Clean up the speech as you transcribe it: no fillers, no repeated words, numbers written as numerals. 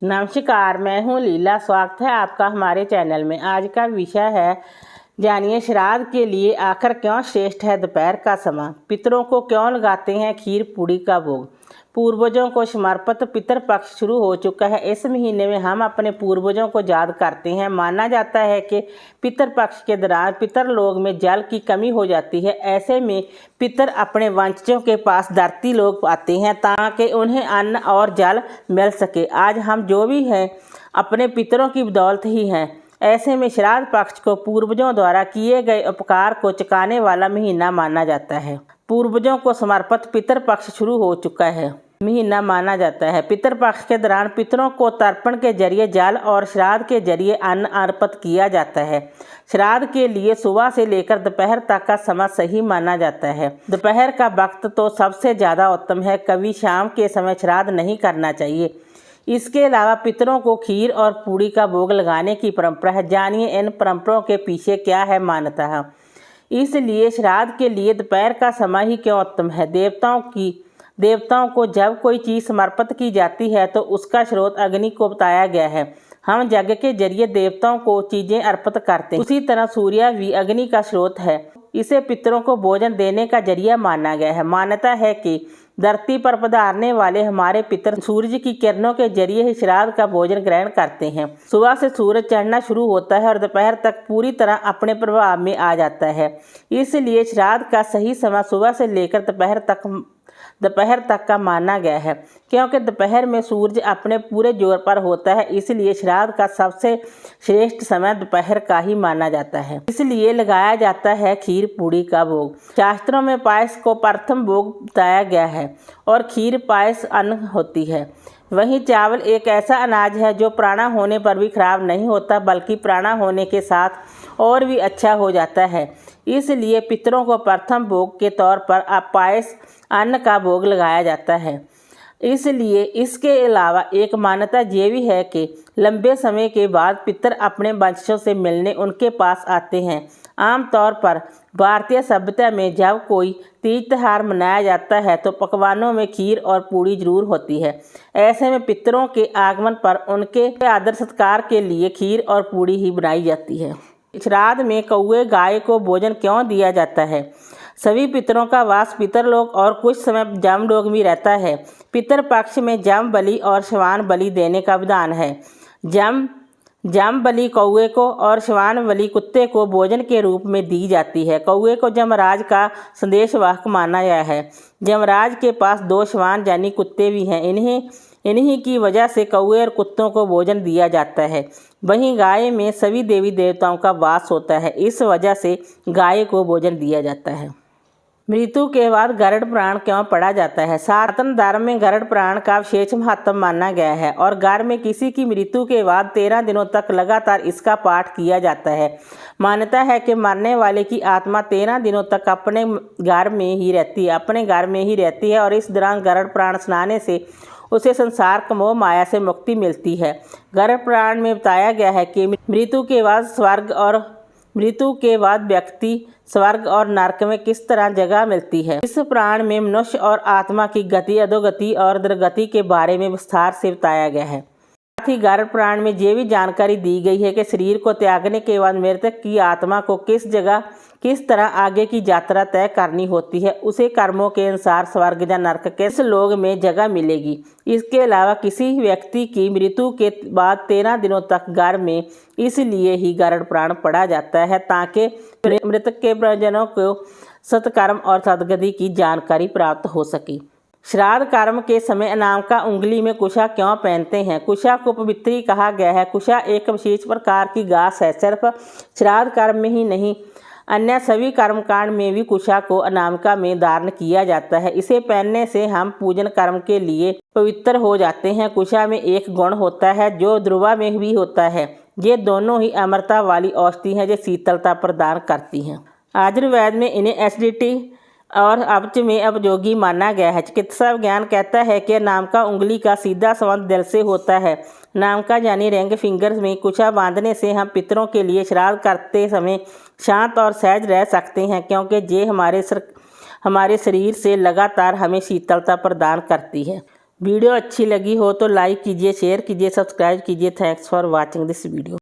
नमस्कार, मैं हूँ लीला। स्वागत है आपका हमारे चैनल में। आज का विषय है, जानिए श्राद्ध के लिए आखिर क्यों श्रेष्ठ है दोपहर का समय। पितरों को क्यों लगाते हैं खीर पूड़ी का भोग। पूर्वजों को समर्पित पितर पक्ष शुरू हो चुका है। इस महीने में हम अपने पूर्वजों को याद करते हैं। माना जाता है कि पितर पक्ष के दौरान पितर लोक में जल की कमी हो जाती है। ऐसे में पितर अपने वंशजों के पास धरती लोक आते हैं ताकि उन्हें अन्न और जल मिल सके। आज हम जो भी हैं अपने पितरों की बदौलत ही हैं। ऐसे में श्राद्ध पक्ष को पूर्वजों द्वारा किए गए उपकार को चुकाने वाला महीना माना जाता है। पूर्वजों को समर्पित पितर पक्ष शुरू हो चुका है महीना माना जाता है। पितर पक्ष के दौरान पितरों को तर्पण के जरिए जल और श्राद्ध के जरिए अन्न अर्पित किया जाता है। श्राद्ध के लिए सुबह से लेकर दोपहर तक का समय सही माना जाता है। दोपहर का वक्त तो सबसे ज़्यादा उत्तम है। कभी शाम के समय श्राद्ध नहीं करना चाहिए। इसके अलावा पितरों को खीर और पूड़ी का भोग लगाने की परंपरा है। जानिए इन परंपराओं के पीछे क्या है मान्यता है। इसलिए श्राद्ध के लिए दोपहर का समय ही क्यों उत्तम है। देवताओं को जब कोई चीज़ समर्पित की जाती है तो उसका स्रोत अग्नि को बताया गया है। हम यज्ञ के जरिए देवताओं को चीज़ें अर्पित करते हैं। उसी तरह सूर्य भी अग्नि का स्रोत है। इसे पितरों को भोजन देने का जरिया माना गया है। मान्यता है कि धरती पर पधारने वाले हमारे पितर सूरज की किरणों के जरिए ही श्राद्ध का भोजन ग्रहण करते हैं। सुबह से सूरज चढ़ना शुरू होता है और दोपहर तक पूरी तरह अपने प्रभाव में आ जाता है। इसलिए श्राद्ध का सही समय सुबह से लेकर दोपहर तक का माना गया है, क्योंकि दोपहर में सूरज अपने पूरे जोर पर होता है। इसलिए श्राद्ध का सबसे श्रेष्ठ समय दोपहर का ही माना जाता है। इसलिए लगाया जाता है खीर पूड़ी का भोग। शास्त्रों में पायस को प्रथम भोग बताया गया है और खीर पायस अन्न होती है। वहीं चावल एक ऐसा अनाज है जो प्राणा होने पर भी खराब नहीं होता, बल्कि प्राणा होने के साथ और भी अच्छा हो जाता है। इसलिए पितरों को प्रथम भोग के तौर पर पायस अन्न का भोग लगाया जाता है। इसलिए इसके अलावा एक मान्यता ये भी है कि लंबे समय के बाद पितर अपने वंशजों से मिलने उनके पास आते हैं। आमतौर पर भारतीय सभ्यता में जब कोई तीज त्यौहार मनाया जाता है तो पकवानों में खीर और पूड़ी जरूर होती है। ऐसे में पितरों के आगमन पर उनके आदर सत्कार के लिए खीर और पूड़ी ही बनाई जाती है। श्राद्ध में कौवे गाय को भोजन क्यों दिया जाता है। सभी पितरों का वास पितरलोक और कुछ समय जमलोक में रहता है। पितर पक्ष में जम बलि और श्वान बलि देने का विधान है। जम बलि कौवे को और श्वान बलि कुत्ते को भोजन के रूप में दी जाती है। कौवे को यमराज का संदेशवाहक माना गया है। यमराज के पास 2 श्वान यानी कुत्ते भी हैं। इन्हीं की वजह से कौवे और कुत्तों को भोजन दिया जाता है। वहीं गाय में सभी देवी देवताओं का वास होता है। इस वजह से गाय को भोजन दिया जाता है। मृत्यु के बाद गरुड़ पुराण क्यों पढ़ा जाता है। सनातन धर्म में गरुड़ पुराण का विशेष महत्व माना गया है और घर में किसी की मृत्यु के बाद 13 दिनों तक लगातार इसका पाठ किया जाता है। मान्यता है कि मरने वाले की आत्मा 13 दिनों तक अपने घर में ही रहती है और इस दौरान गरुड़ पुराण सुनाने से उसे संसार का मोह माया से मुक्ति मिलती है। गरुड़ पुराण में बताया गया है कि मृत्यु के बाद व्यक्ति स्वर्ग और नरक में किस तरह जगह मिलती है। इस पुराण में मनुष्य और आत्मा की गति, अधोगति और दुर्गति के बारे में विस्तार से बताया गया है। साथ ही गरुड़ पुराण में ये भी जानकारी दी गई है कि शरीर को त्यागने के बाद मृतक की आत्मा को किस तरह आगे की यात्रा तय करनी होती है। उसे कर्मों के अनुसार स्वर्ग या नरक के इस लोक में जगह मिलेगी। इसके अलावा किसी व्यक्ति की मृत्यु के बाद 13 दिनों तक घर में इसलिए ही गरुड़ पुराण पढ़ा जाता है ताकि मृतक के परिजनों को सत्कर्म और सद्गति की जानकारी प्राप्त हो सके। श्राद्ध कर्म के समय अनामिका उंगली में कुशा क्यों पहनते हैं। कुशा को पवित्री कहा गया है। कुशा एक विशेष प्रकार की घास है। सिर्फ श्राद्ध कर्म में ही नहीं, अन्य सभी कर्मकांड में भी कुशा को अनामिका में धारण किया जाता है। इसे पहनने से हम पूजन कर्म के लिए पवित्र हो जाते हैं। कुशा में एक गुण होता है जो ध्रुवा में भी होता है। ये दोनों ही अमरता वाली औषधि हैं जो शीतलता प्रदान करती हैं। आयुर्वेद में इन्हें एसिडिटी और अपच में उपयोगी माना गया है। चिकित्सा विज्ञान कहता है कि अनामिका उंगली का सीधा संबंध दिल से होता है। अनामिका यानी रिंग फिंगर्स में कुशा बांधने से हम पितरों के लिए श्राद्ध करते समय शांत और सहज रह सकते हैं, क्योंकि ये हमारे शरीर से लगातार हमें शीतलता प्रदान करती है। वीडियो अच्छी लगी हो तो लाइक कीजिए, शेयर कीजिए, सब्सक्राइब कीजिए। Thanks for watching this video.